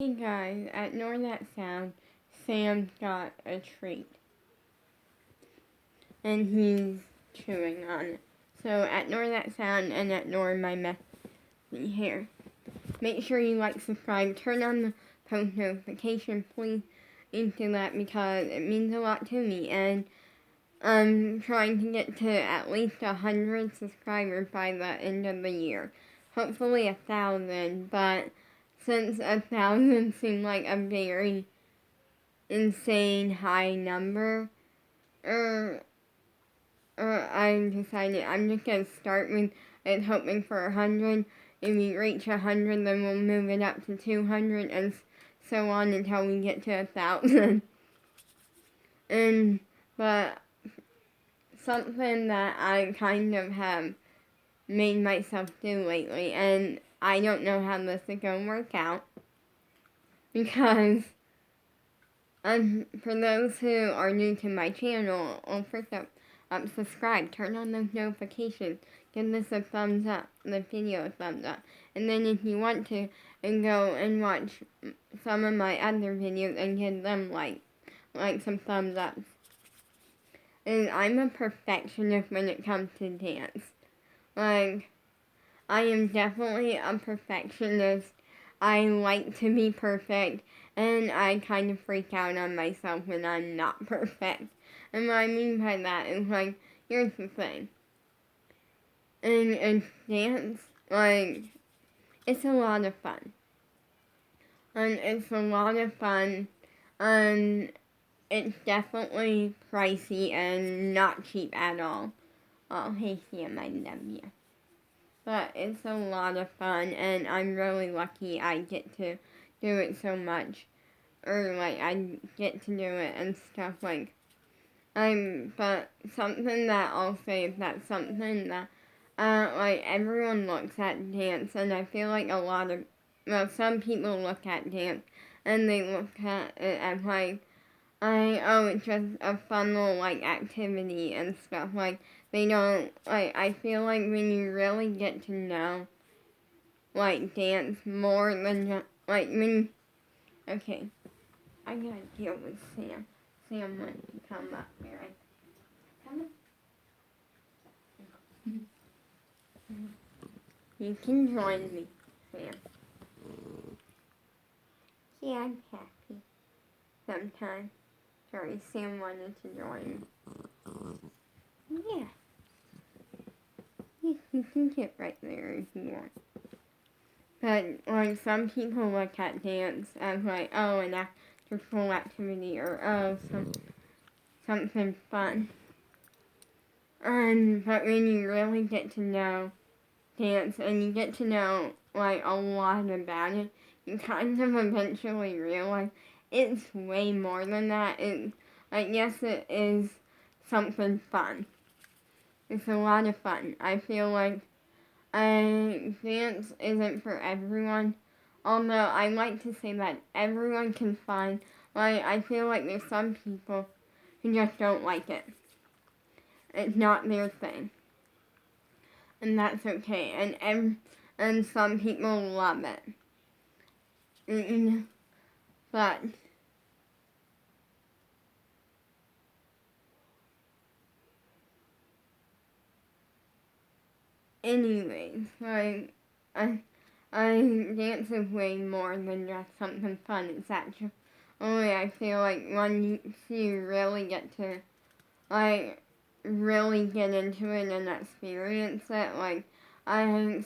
Hey guys, ignore that sound. Sam got a treat and he's chewing on it. So ignore that sound and ignore my messy hair. Make sure you like, subscribe, turn on the post notification, please do that because it means a lot to me, and I'm trying to get to at least 100 subscribers by the end of the year. Hopefully 1,000, but since 1,000 seemed like a very insane high number, er, I decided I'm just gonna start with it, hoping for 100. If we reach 100, then we'll move it up to 200 and so on until we get to 1,000. But something that I kind of have made myself do lately, and I don't know how this is gonna work out because for those who are new to my channel, first up, subscribe, turn on those notifications, give this a thumbs up, the video a thumbs up, and then if you want to, and go and watch some of my other videos and give them like some thumbs up. And I'm a perfectionist when it comes to dance. Like, I am definitely a perfectionist. I like to be perfect, and I kind of freak out on myself when I'm not perfect. And what I mean by that is, like, here's the thing. In dance, like, it's a lot of fun. And it's a lot of fun, and it's definitely pricey and not cheap at all. Oh, hey Sam, I love you. But it's a lot of fun, and I'm really lucky I get to do it so much. Or, like, I get to do it and stuff, like, but something that I'll say is that something that, like, everyone looks at dance, and I feel like some people look at dance, and they look at it as, like, it's just a fun little, like, activity and stuff, like, they don't, like, I feel like when you really get to know, like, dance more than just, like, okay, I gotta deal with Sam. Sam wants to come up here. Come on. You can join me, Sam. Yeah, I'm happy. Sometimes. Sorry, Sam wanted to join. Yeah. You can get right there if you want. But, like, some people look at dance as, like, oh, an after-school activity, or, oh, something fun. But when you really get to know dance, and you get to know, like, a lot about it, you kind of eventually realize it's way more than that. It's, like, yes, it is something fun. It's a lot of fun. I feel like dance isn't for everyone, although I like to say that everyone can find, like, I feel like there's some people who just don't like it. It's not their thing. And that's okay. And some people love it. But anyways, like, I dance is way more than just something fun. It's actually, I feel like once you really get to, like, really get into it and experience it, like,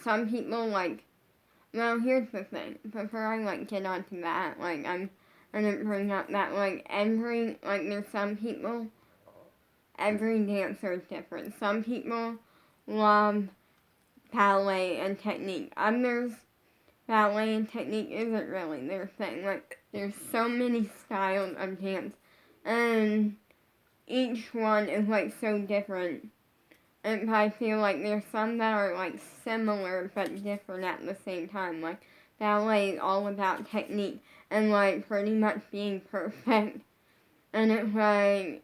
some people, like, well, here's the thing, before I, like, get onto that, like, I'm gonna bring up that, like, there's some people, every dancer is different. Some people love ballet and technique. Others, ballet and technique isn't really their thing. Like, there's so many styles of dance, and each one is, like, so different. And I feel like there's some that are, like, similar but different at the same time. Like, ballet is all about technique and, like, pretty much being perfect. And it's like,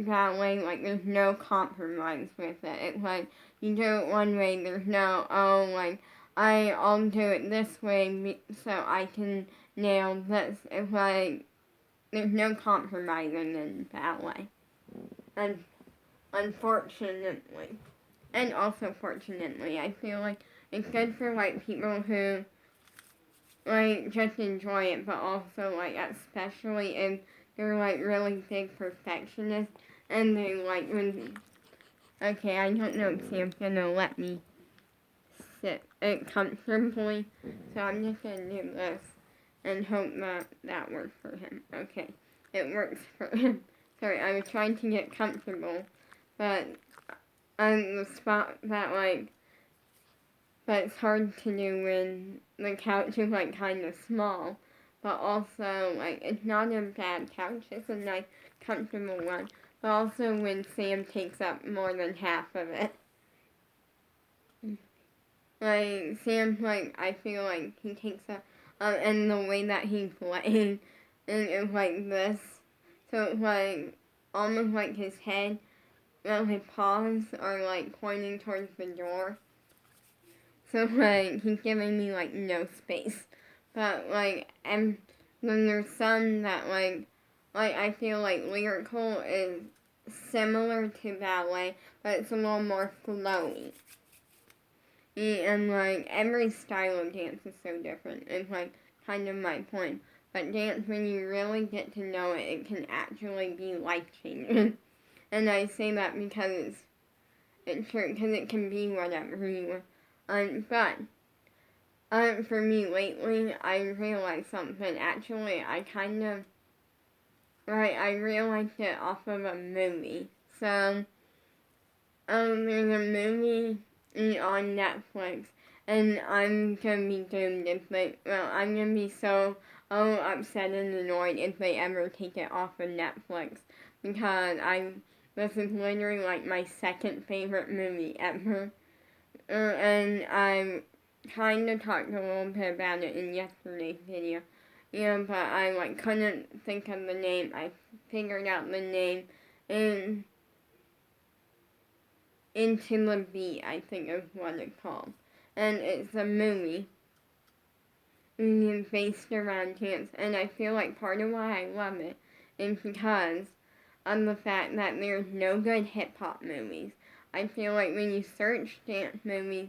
ballet, like, there's no compromise with it. It's like, you do it one way, there's no, like, I'll do it this way so I can nail this. It's like, there's no compromising in ballet. And unfortunately, and also fortunately, I feel like it's good for like people who like just enjoy it, but also like especially if they're like really big perfectionists and they like when okay, I don't know if Sam's gonna let me sit it comfortably, so I'm just gonna do this and hope that that works for him. Okay, it works for him. Sorry, I was trying to get comfortable, but on the spot that like, but it's hard to do when the couch is like kind of small, but also like it's not a bad couch, it's a nice comfortable one, but also when Sam takes up more than half of it. Like Sam, like I feel like he takes up, and the way that he's playing, and it's like this, so it's like almost like his head, well, his paws are like pointing towards the door. So like he's giving me like no space, but like and then there's some that like I feel like lyrical is similar to ballet, but it's a little more flowy. And like every style of dance is so different. It's like kind of my point. But dance, when you really get to know it, it can actually be life changing. And I say that because it's true, because it can be whatever you want. But for me lately, I realized something. Actually, I realized it off of a movie. So, there's a movie on Netflix, and I'm gonna be doomed if I'm gonna be so upset and annoyed if they ever take it off of Netflix, because this is literally like my second favorite movie ever, and I kind of talked a little bit about it in yesterday's video. Yeah, but I like couldn't think of the name. I figured out the name in Into the Beat, I think is what it's called. And it's a movie based around dance. And I feel like part of why I love it is because of the fact that there's no good hip hop movies. I feel like when you search dance movies,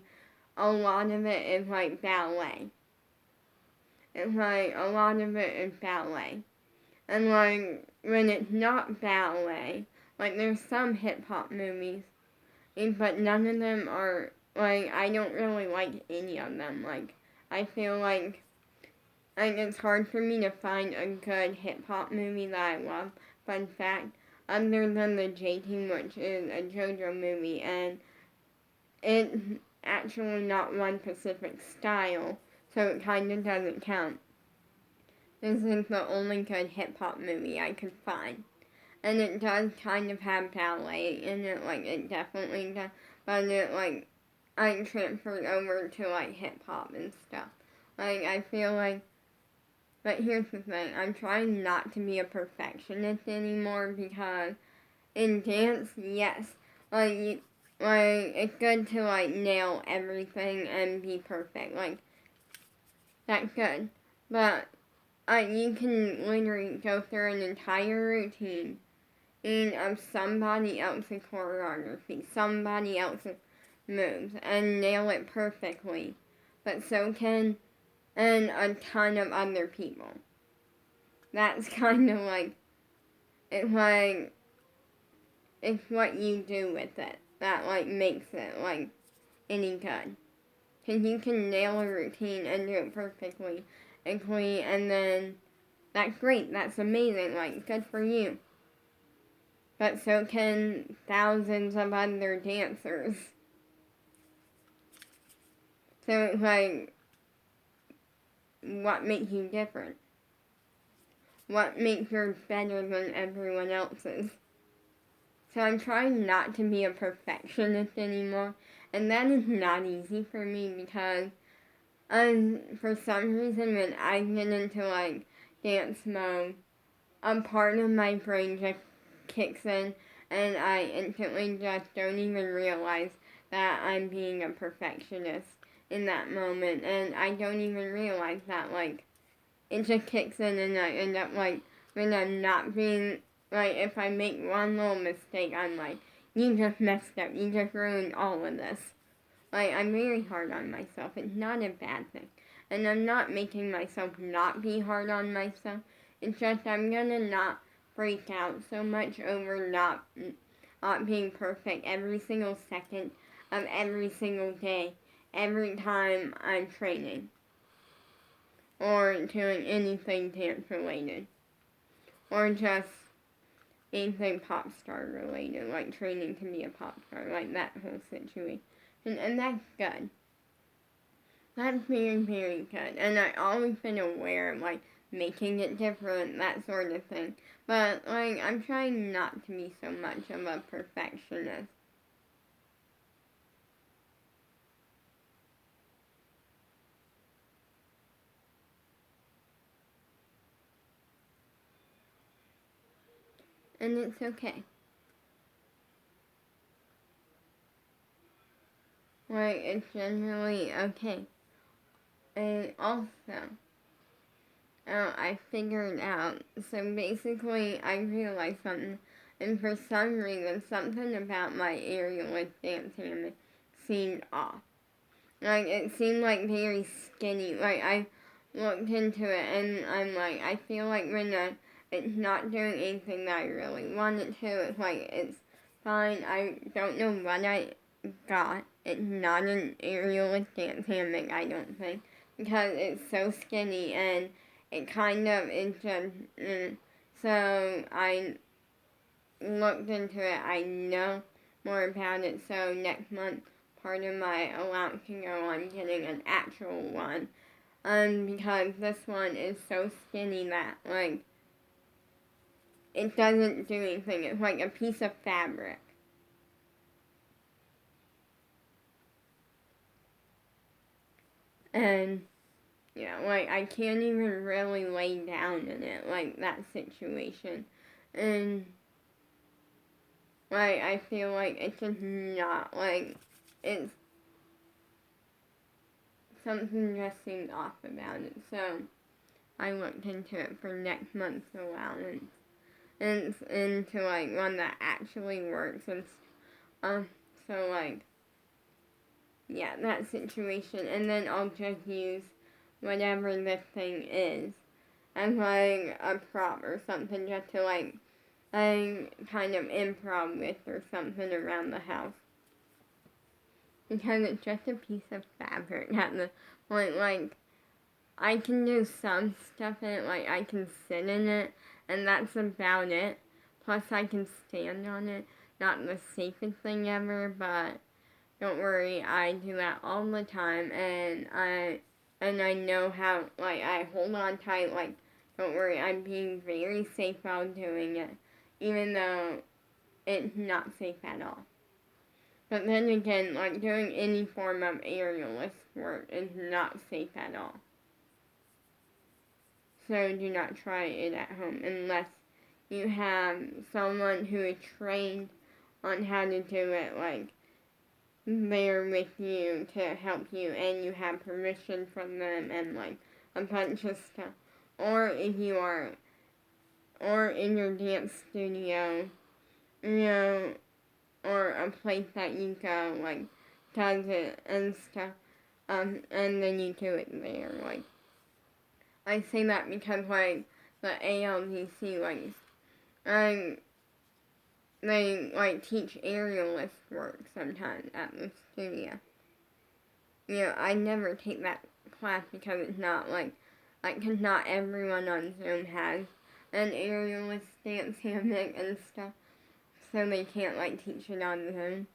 a lot of it is like ballet. It's like a lot of it is ballet. And like when it's not ballet, like there's some hip hop movies, but none of them are like I don't really like any of them. Like I feel like it's hard for me to find a good hip hop movie that I love. Fun fact, other than the J-Team, which is a JoJo movie, and it's actually not one specific style, so it kind of doesn't count. This is the only good hip hop movie I could find. And it does kind of have ballet in it, like it definitely does, but it like I transferred over to like hip hop and stuff. Like I feel like, but here's the thing, I'm trying not to be a perfectionist anymore because in dance, yes, like it's good to like nail everything and be perfect, like that's good, but you can literally go through an entire routine of somebody else's choreography, somebody else's moves, and nail it perfectly. But so can and a ton of other people. That's kind of like it's what you do with it that like makes it like any good. Cause you can nail a routine and do it perfectly, and then that's great. That's amazing. Like good for you. But so can thousands of other dancers. So it's like, what makes you different? What makes yours better than everyone else's? So I'm trying not to be a perfectionist anymore, and that is not easy for me because for some reason when I get into like dance mode, a part of my brain just kicks in and I instantly just don't even realize that I'm being a perfectionist in that moment, and I don't even realize that, like, it just kicks in and I end up, like, when I'm not being, like, if I make one little mistake, I'm like, you just messed up, you just ruined all of this. Like, I'm very hard on myself. It's not a bad thing. And I'm not making myself not be hard on myself. It's just I'm gonna not freak out so much over not being perfect every single second of every single day, every time I'm training or doing anything dance related or just anything pop star related, like training to be a pop star, like that whole situation. And that's good. That's very, very good. And I've always been aware of, like, making it different, that sort of thing. But, like, I'm trying not to be so much of a perfectionist. And it's okay. Like, it's generally okay. And also, I figured out, so basically I realized something, and for some reason, something about my aerialist dance hammock seemed off. Like, it seemed, like, very skinny. Like, I looked into it, and I'm like, I feel like when it's not doing anything that I really want it to, it's like, it's fine. I don't know what I got. It's not an aerialist dance hammock, I don't think, because it's so skinny, and it kind of is just, so I looked into it. I know more about it, so next month, part of my allowance can go on getting an actual one. Because this one is so skinny that, like, it doesn't do anything. It's like a piece of fabric. And, yeah, like, I can't even really lay down in it, like, that situation. And, like, I feel like it's just not, like, it's something just seemed off about it. So, I looked into it for next month's allowance. And it's into, like, one that actually works. And, so, like, yeah, that situation. And then I'll just use whatever this thing is as, like, a prop or something just to, like, I kind of improv with or something around the house. Because it's just a piece of fabric at the point, like, I can do some stuff in it, like, I can sit in it, and that's about it. Plus, I can stand on it. Not the safest thing ever, but don't worry, I do that all the time, and I know how, like, I hold on tight, like, don't worry, I'm being very safe while doing it, even though it's not safe at all. But then again, like, doing any form of aerialist work is not safe at all. So do not try it at home unless you have someone who is trained on how to do it, like, there with you to help you, and you have permission from them and, like, a bunch of stuff. Or if you are, or in your dance studio, you know, or a place that you go, like, does it and stuff, and then you do it there, like, I say that because, like, the ALDC, like, they, like, teach aerialist work sometimes at the studio. You know, I never take that class because it's not, like, cause not everyone on Zoom has an aerialist dance hammock and stuff, so they can't, like, teach it on Zoom.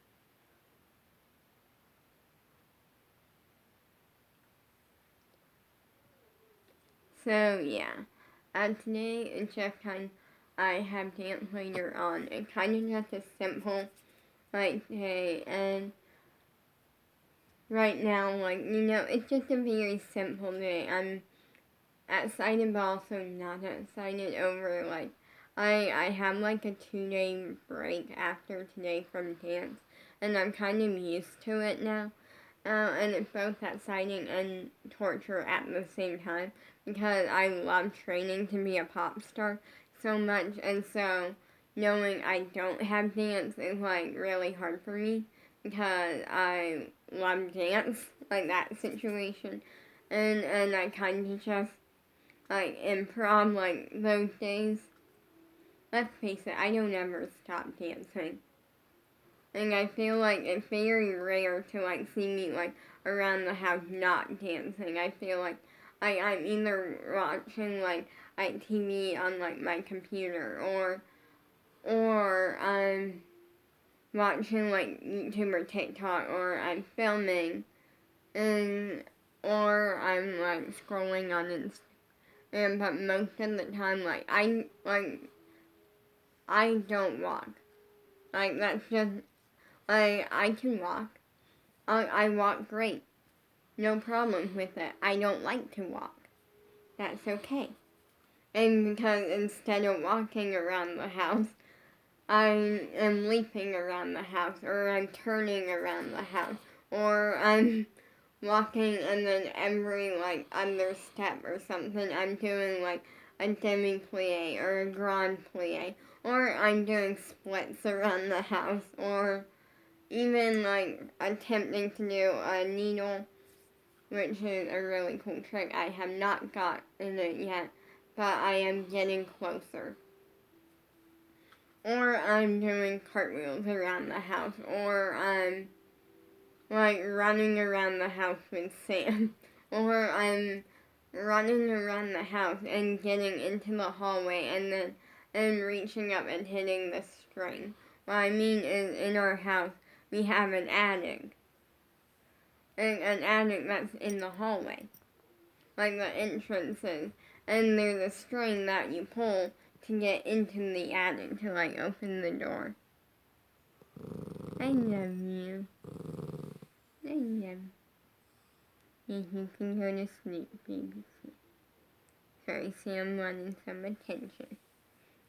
So, yeah. Today, it's just kind of, I have dance later on. It's kind of just a simple, like, day, and right now, like, you know, it's just a very simple day. I'm excited, but also not excited over, like, I have, like, a 2-day break after today from dance, and I'm kind of used to it now. and it's both exciting and torture at the same time because I love training to be a pop star so much, and so knowing I don't have dance is like really hard for me because I love dance, like that situation, and I kind of just like improv like those days. Let's face it, I don't ever stop dancing. And I feel like it's very rare to like see me like around the house not dancing. I feel like I'm either watching like TV on like my computer or I'm watching like YouTube or TikTok or I'm filming and or I'm like scrolling on Instagram. But most of the time I don't walk. Like that's just I can walk. I walk great. No problem with it. I don't like to walk. That's okay. And because instead of walking around the house, I am leaping around the house, or I'm turning around the house, or I'm walking and then every like other step or something, I'm doing like a demi plie or a grand plie, or I'm doing splits around the house, or even like attempting to do a needle, which is a really cool trick. I have not gotten it yet, but I am getting closer. Or I'm doing cartwheels around the house, or I'm like running around the house with Sam, or I'm running around the house and getting into the hallway and reaching up and hitting the string. What I mean is in our house we have an attic. An attic that's in the hallway. Like the entrances. And there's a string that you pull to get into the attic to like open the door. I love you. I love you. You can go to sleep, baby. Sorry, Sam wanted some attention.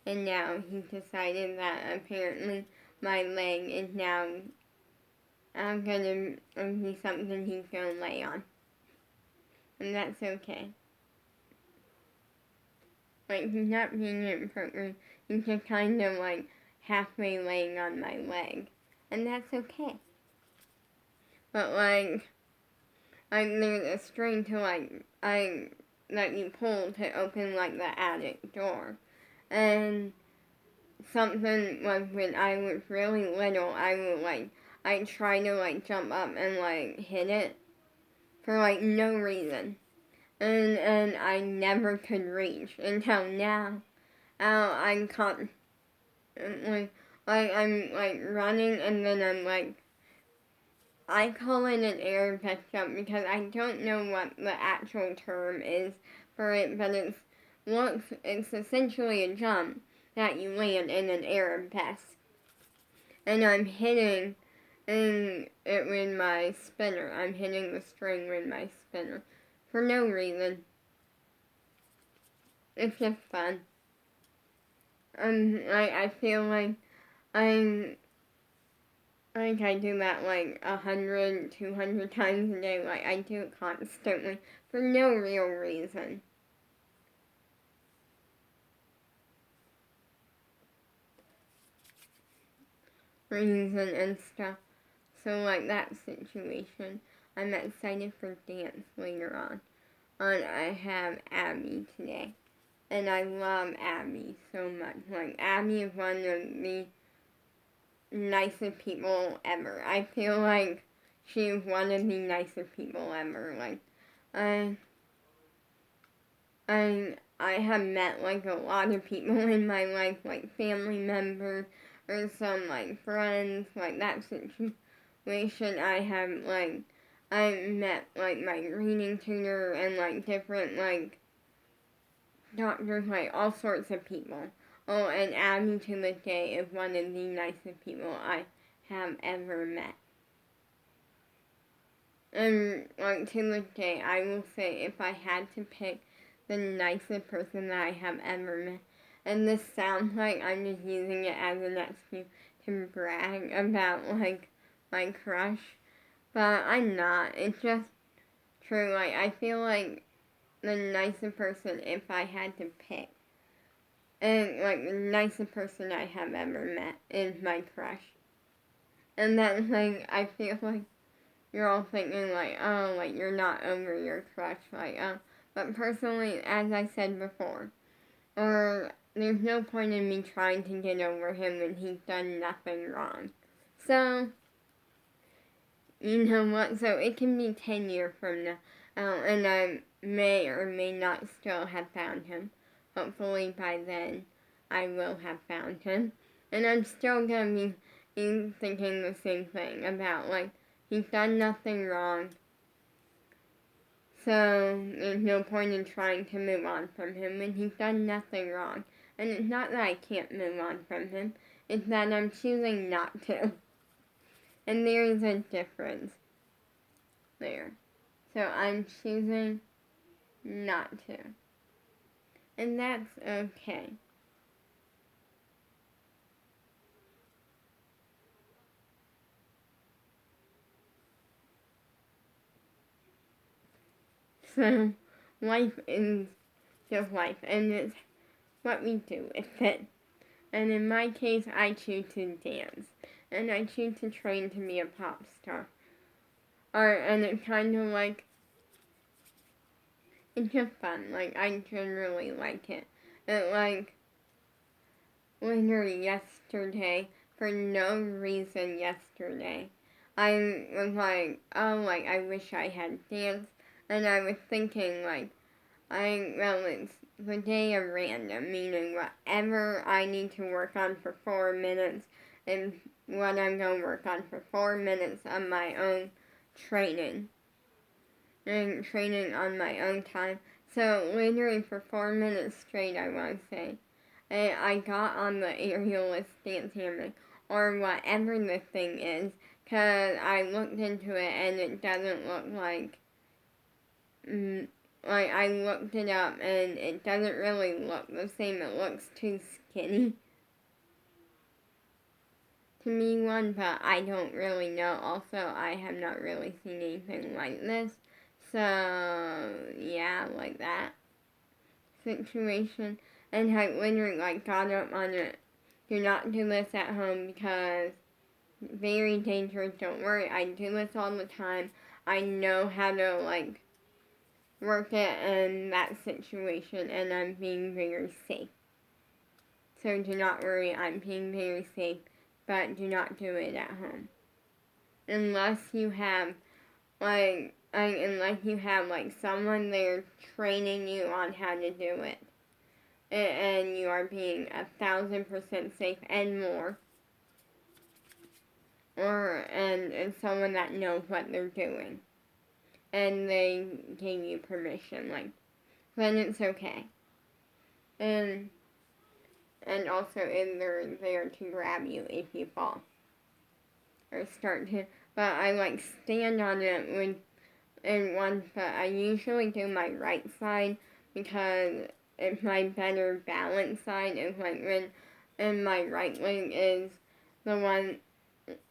And now he's decided that apparently my leg is now gonna be something he's gonna lay on. And that's okay. Like, he's not being inappropriate. He's just kind of like halfway laying on my leg. And that's okay. But like there's a string to that you pull to open like the attic door. And something was when I was really little, I'd try to like jump up and like hit it for like no reason. And I never could reach until now. I'm I'm like running and then I'm like, I call it an Arabic jump because I don't know what the actual term is for it, but it's essentially a jump that you land in an Arabic. And I'm hitting it with my spinner. I'm hitting the string with my spinner for no reason. It's just fun. I feel like I do that like 100, 200 times a day. Like I do it constantly for no real reason. And stuff. So like that situation, I'm excited for dance later on. And I have Abby today. And I love Abby so much. Like Abby is one of the nicest people ever. I feel like she's one of the nicest people ever. Like I I have met like a lot of people in my life, like family members or some like friends, like that situation. I met like my reading tutor and like different like doctors, like all sorts of people. Oh, and Abby to this day is one of the nicest people I have ever met. And like to this day, I will say if I had to pick the nicest person that I have ever met, and this sounds like I'm just using it as an excuse to brag about like my crush, but I'm not. It's just true. Like, I feel like the nicest person, if I had to pick, and like the nicest person I have ever met is my crush. And that's like, I feel like you're all thinking like, oh, like you're not over your crush, like, oh. But personally, as I said before, or there's no point in me trying to get over him when he's done nothing wrong. So, you know what? So it can be 10 years from now, and I may or may not still have found him. Hopefully by then, I will have found him. And I'm still gonna be thinking the same thing about, like, he's done nothing wrong. So there's no point in trying to move on from him when he's done nothing wrong. And it's not that I can't move on from him, it's that I'm choosing not to. And there is a difference there. So I'm choosing not to. And that's okay. So life is just life, and it's what we do with it. And in my case, I choose to dance. And I choose to train to be a pop star. And it's kind of like, it's just fun. Like, I generally like it. It, like, literally yesterday, for no reason yesterday, I was like, oh, like, I wish I had danced. And I was thinking, like, well, it's the day of random, meaning whatever I need to work on for 4 minutes is what I'm going to work on for 4 minutes of my own training. And training on my own time. So literally for 4 minutes straight, I want to say, and I got on the aerialist dance hammock, or whatever the thing is, because I looked into it and it doesn't look like, like I looked it up and it doesn't really look the same. It looks too skinny to me one, but I don't really know. Also, I have not really seen anything like this. So, yeah, like that situation. And I literally, like, got up on it. Do not do this at home because very dangerous. Don't worry, I do this all the time. I know how to, like, work it in that situation, and I'm being very safe. So do not worry, I'm being very safe, but do not do it at home. Unless you have, like, someone there training you on how to do it. And you are being 1,000% safe and more. And someone that knows what they're doing. And they gave you permission, like, then it's okay. And also they're there to grab you if you fall. Or start to, but I like stand on it in one foot. I usually do my right side because it's my better balance side. It's like when, and my right leg is the one,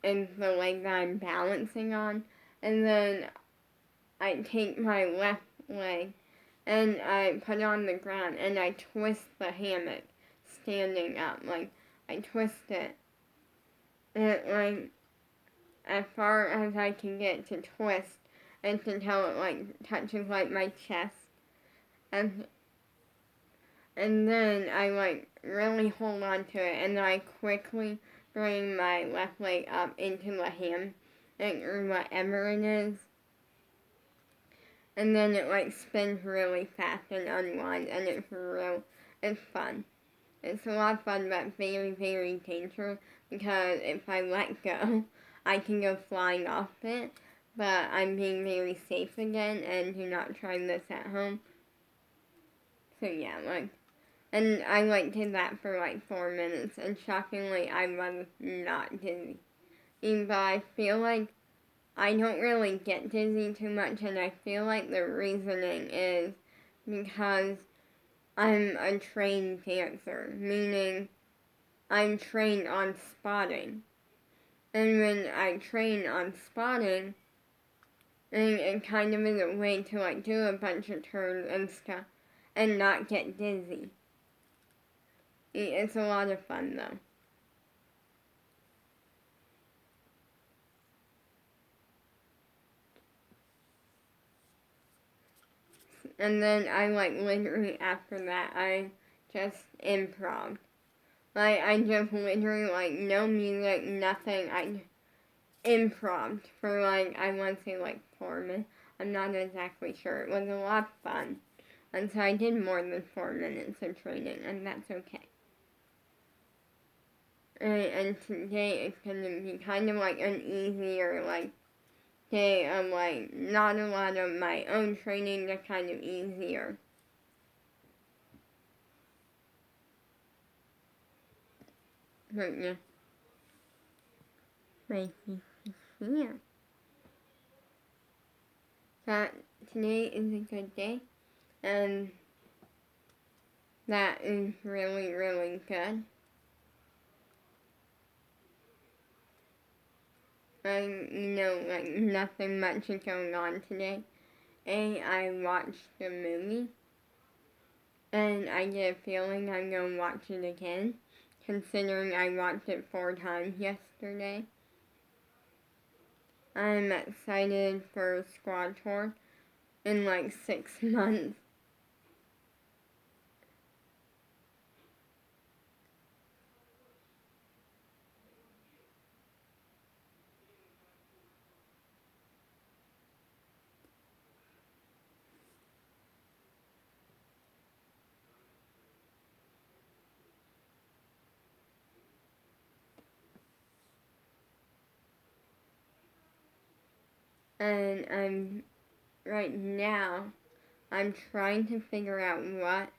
is the leg that I'm balancing on. And then I take my left leg and I put it on the ground and I twist the hammock standing up. Like, I twist it. And like, as far as I can get to twist until it like touches like my chest. And then I like really hold on to it and then I quickly bring my left leg up into the hammock or whatever it is. And then it like spins really fast and unwinds and it's fun. It's a lot of fun but very, very dangerous because if I let go, I can go flying off it. But I'm being very safe again and do not try this at home. So yeah, like, and I like did that for like 4 minutes and shockingly I was not dizzy. But I feel like I don't really get dizzy too much, and I feel like the reasoning is because I'm a trained dancer, meaning I'm trained on spotting. And when I train on spotting, And it kind of is a way to like do a bunch of turns and stuff and not get dizzy. It's a lot of fun though. And then I like literally after that I just improv. Like I just literally like no music, nothing. I improv for like I want to say like 4 minutes. I'm not exactly sure. It was a lot of fun. And so I did more than 4 minutes of training and that's okay. And today it's gonna be kind of like an easier like day of like not a lot of my own training, just kind of easier. But yeah. Right here. That today is a good day and that is really, really good. Like nothing much is going on today. I watched the movie, and I get a feeling I'm gonna watch it again, considering I watched it 4 times yesterday. I'm excited for Squad Tour in like 6 months. And right now, I'm trying to figure out what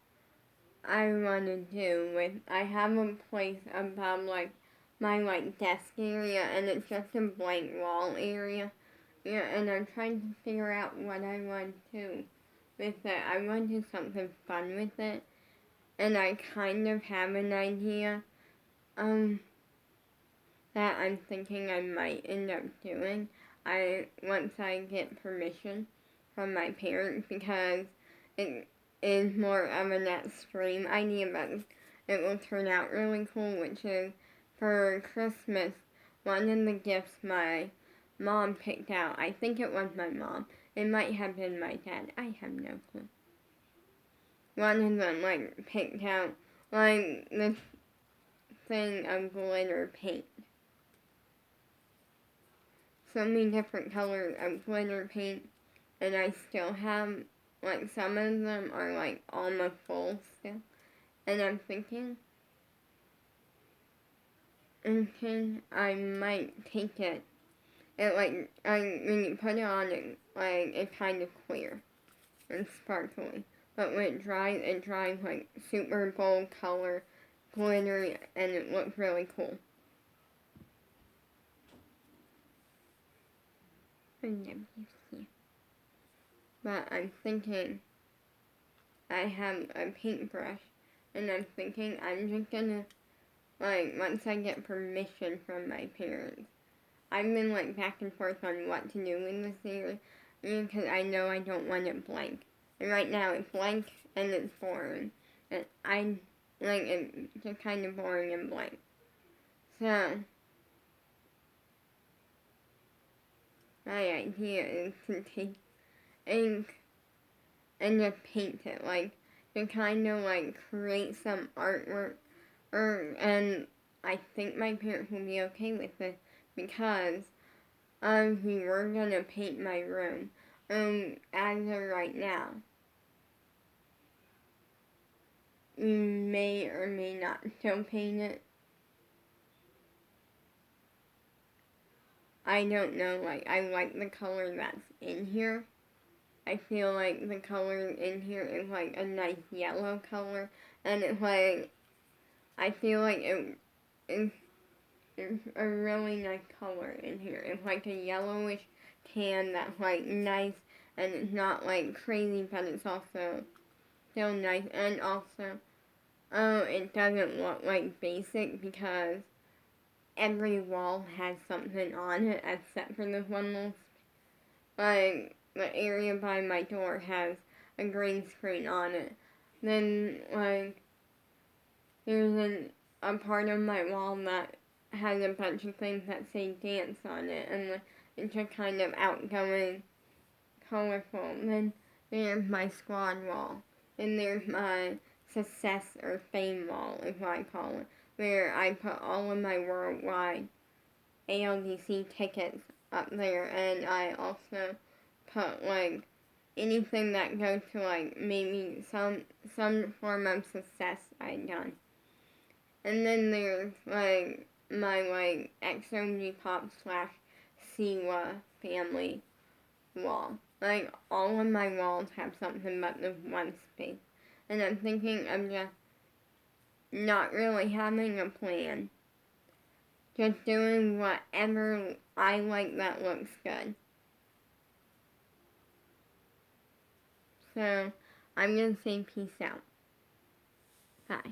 I want to do with. I have a place above like my like desk area, and it's just a blank wall area. Yeah, and I'm trying to figure out what I want to do with it. I want to do something fun with it, and I kind of have an idea that I'm thinking I might end up doing. Once I get permission from my parents, because it is more of an extreme idea, but it will turn out really cool, which is for Christmas, one of the gifts my mom picked out. I think it was my mom. It might have been my dad. I have no clue. One of them like picked out like this thing of glitter paint. So many different colors of glitter paint, and I still have like some of them are like almost full still. And I'm thinking I might take it. When you put it on, it's kind of clear and sparkly. But when it dries like super bold color, glittery, and it looks really cool. But I'm thinking I have a paintbrush, and I'm thinking I'm just gonna once I get permission from my parents. I've been like back and forth on what to do in this area because I know I don't want it blank. And right now it's blank and it's boring. And I like it's just kind of boring and blank. So my idea is to take ink and just paint it, like to kind of like create some artwork and I think my parents will be okay with it because we were gonna paint my room as of right now. We may or may not still paint it. I don't know, like I like the color that's in here. I feel like the color in here is like a nice yellow color and it's like I feel like it's a really nice color in here. It's like a yellowish tan that's like nice and it's not like crazy but it's also still nice and also it doesn't look like basic because every wall has something on it except for this one little like the area by my door has a green screen on it. Then like there's a part of my wall that has a bunch of things that say dance on it, and it's just kind of outgoing, colorful. Then there's my squad wall, and there's my success or fame wall, is what I call it, where I put all of my worldwide ALDC tickets up there, and I also put like anything that goes to like maybe some form of success I done. And then there's like my like XOG Pop slash Siwa family wall. Like all of my walls have something but the one space. And I'm thinking of just not really having a plan. Just doing whatever I like that looks good. So I'm gonna say peace out. Bye.